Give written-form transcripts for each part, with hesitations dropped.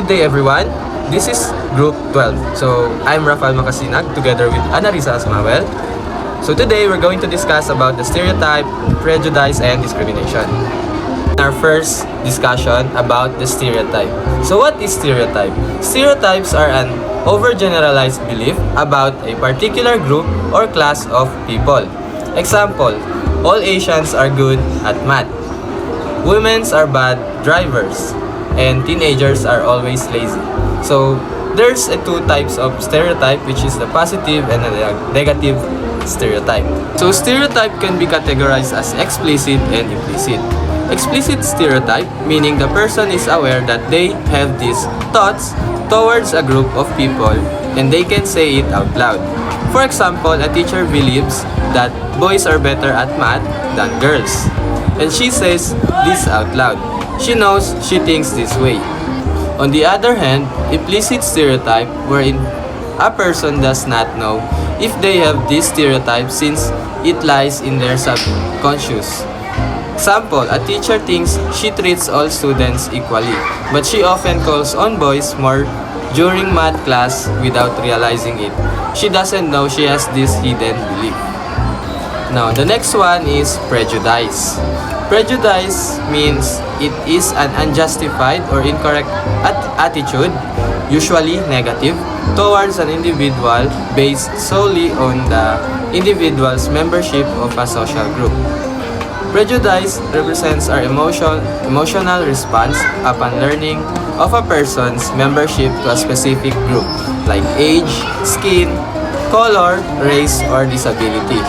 Good day everyone, this is Group 12. So I'm Rafael Macasinag together with Annalisa Asmawel. So today we're going to discuss about the stereotype, prejudice, and discrimination. Our first discussion about the stereotype. So what is stereotype? Stereotypes are an overgeneralized belief about a particular group or class of people. Example, all Asians are good at math. Women are bad drivers. And teenagers are always lazy. So there's two types of stereotype, which is the positive and the negative stereotype. So stereotype can be categorized as explicit and implicit. Explicit stereotype, meaning the person is aware that they have these thoughts towards a group of people and they can say it out loud. For example, a teacher believes that boys are better at math than girls, and she says this out loud. She knows she thinks this way. On the other hand, implicit stereotype, wherein a person does not know if they have this stereotype since it lies in their subconscious. Example, a teacher thinks she treats all students equally, but she often calls on boys more during math class without realizing it. She doesn't know she has this hidden belief. Now, the next one is prejudice. Prejudice means it is an unjustified or incorrect attitude, usually negative, towards an individual based solely on the individual's membership of a social group. Prejudice represents our emotional response upon learning of a person's membership to a specific group, like age, skin, color, race, or disability.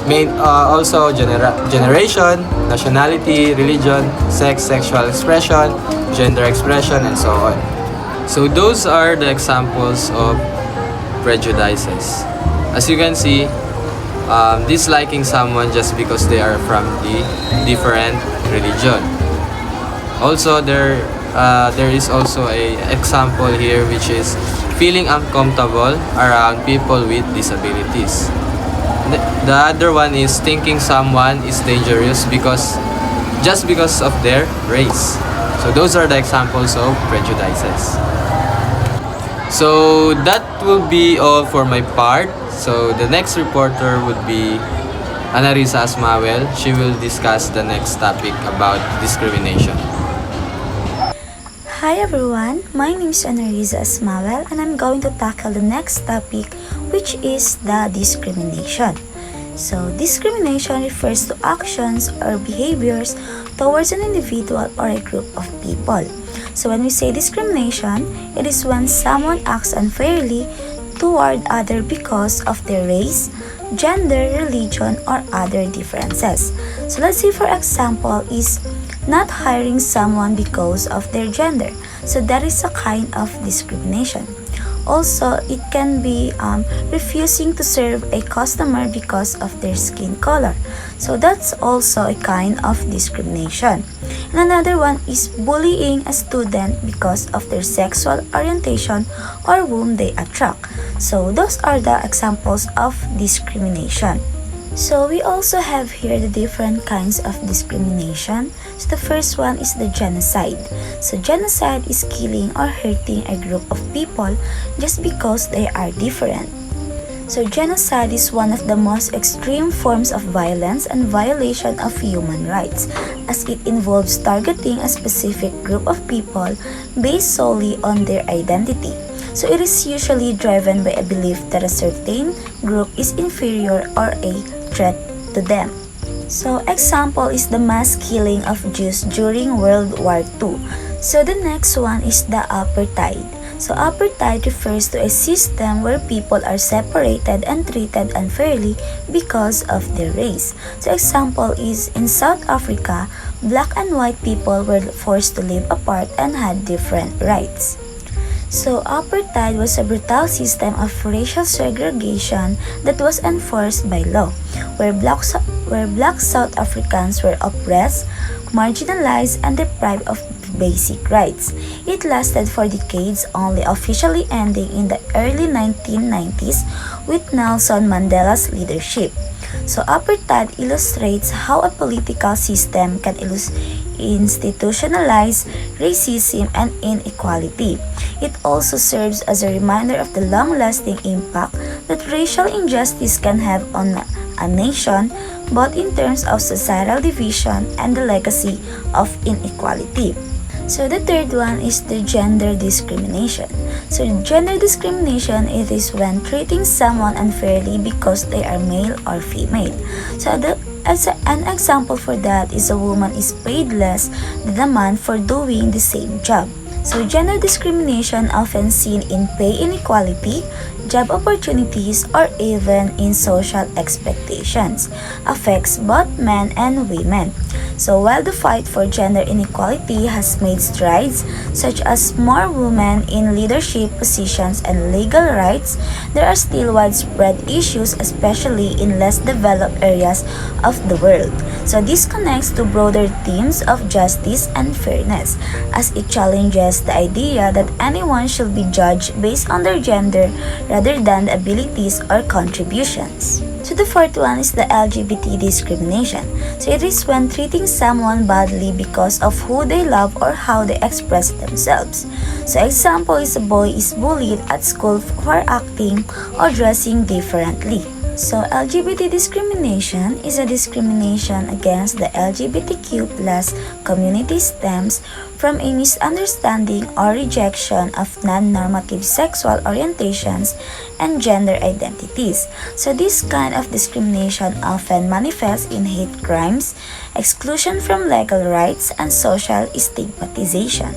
Also generation, nationality, religion, sex, sexual expression, gender expression, and so on. So those are the examples of prejudices. As you can see, disliking someone just because they are from the different religion. Also, there is also a example here, which is feeling uncomfortable around people with disabilities. The other one is thinking someone is dangerous just because of their race. So those are the examples of prejudices. So that will be all for my part. So the next reporter would be Annalisa Asmawel. She will discuss the next topic about discrimination. Hi everyone, my name is Annalisa Asmawel and I'm going to tackle the next topic, which is the discrimination. So, discrimination refers to actions or behaviors towards an individual or a group of people. So, when we say discrimination, it is when someone acts unfairly toward other because of their race, gender, religion, or other differences. So, let's say for example is not hiring someone because of their gender. So, that is a kind of discrimination. Also, it can be refusing to serve a customer because of their skin color. So that's also a kind of discrimination. And another one is bullying a student because of their sexual orientation or whom they attract. So those are the examples of discrimination. So we also have here the different kinds of discrimination. So the first one is the genocide. So genocide is killing or hurting a group of people just because they are different. So genocide is one of the most extreme forms of violence and violation of human rights, as it involves targeting a specific group of people based solely on their identity. So it is usually driven by a belief that a certain group is inferior or a threat to them. So example is the mass killing of Jews during World War II. So the next one is the apartheid. So apartheid refers to a system where people are separated and treated unfairly because of their race. So example is in South Africa, black and white people were forced to live apart and had different rights. So apartheid was a brutal system of racial segregation that was enforced by law, where black South Africans were oppressed, marginalized, and deprived of basic rights. It lasted for decades, only officially ending in the early 1990s with Nelson Mandela's leadership. So apartheid illustrates how a political system can institutionalize racism and inequality. It also serves as a reminder of the long-lasting impact that racial injustice can have on a nation, both in terms of societal division and the legacy of inequality. So the third one is the gender discrimination. So gender discrimination, it is when treating someone unfairly because they are male or female. So an example for that is a woman is paid less than a man for doing the same job. So gender discrimination often seen in pay inequality, job opportunities, or even in social expectations, affects both men and women. So while the fight for gender inequality has made strides, such as more women in leadership positions and legal rights, there are still widespread issues, especially in less developed areas of the world. So this connects to broader themes of justice and fairness, as it challenges the idea that anyone should be judged based on their gender rather than the abilities or contributions. So the fourth one is the LGBT discrimination. So it is when treating someone badly because of who they love or how they express themselves. So example is a boy is bullied at school for acting or dressing differently. So LGBT discrimination is a discrimination against the LGBTQ plus community stems from a misunderstanding or rejection of non-normative sexual orientations and gender identities. So this kind of discrimination often manifests in hate crimes, exclusion from legal rights, and social stigmatization.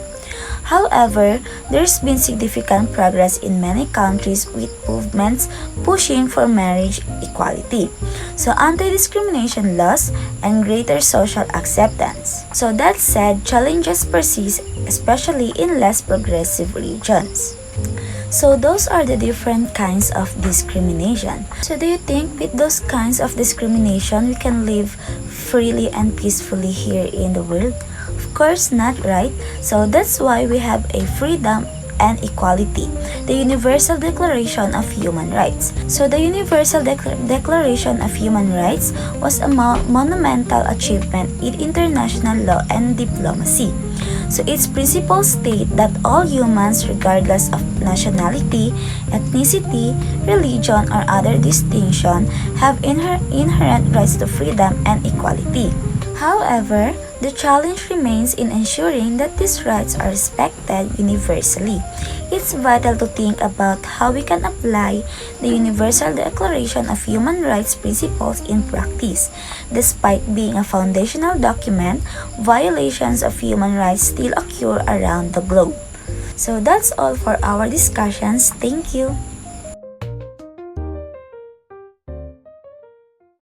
However, there's been significant progress in many countries with movements pushing for marriage equality, so anti-discrimination laws, and greater social acceptance. So that said, challenges persist, especially in less progressive regions. So those are the different kinds of discrimination. So do you think with those kinds of discrimination we can live freely and peacefully here in the world? Of course not, right? So that's why we have a freedom and equality, the Universal Declaration of Human Rights. So the Universal Declaration of Human Rights was a monumental achievement in international law and diplomacy. So its principles state that all humans, regardless of nationality, ethnicity, religion, or other distinction, have inherent rights to freedom and equality. However, the challenge remains in ensuring that these rights are respected universally. It's vital to think about how we can apply the Universal Declaration of Human Rights principles in practice. Despite being a foundational document, violations of human rights still occur around the globe. So that's all for our discussions. Thank you.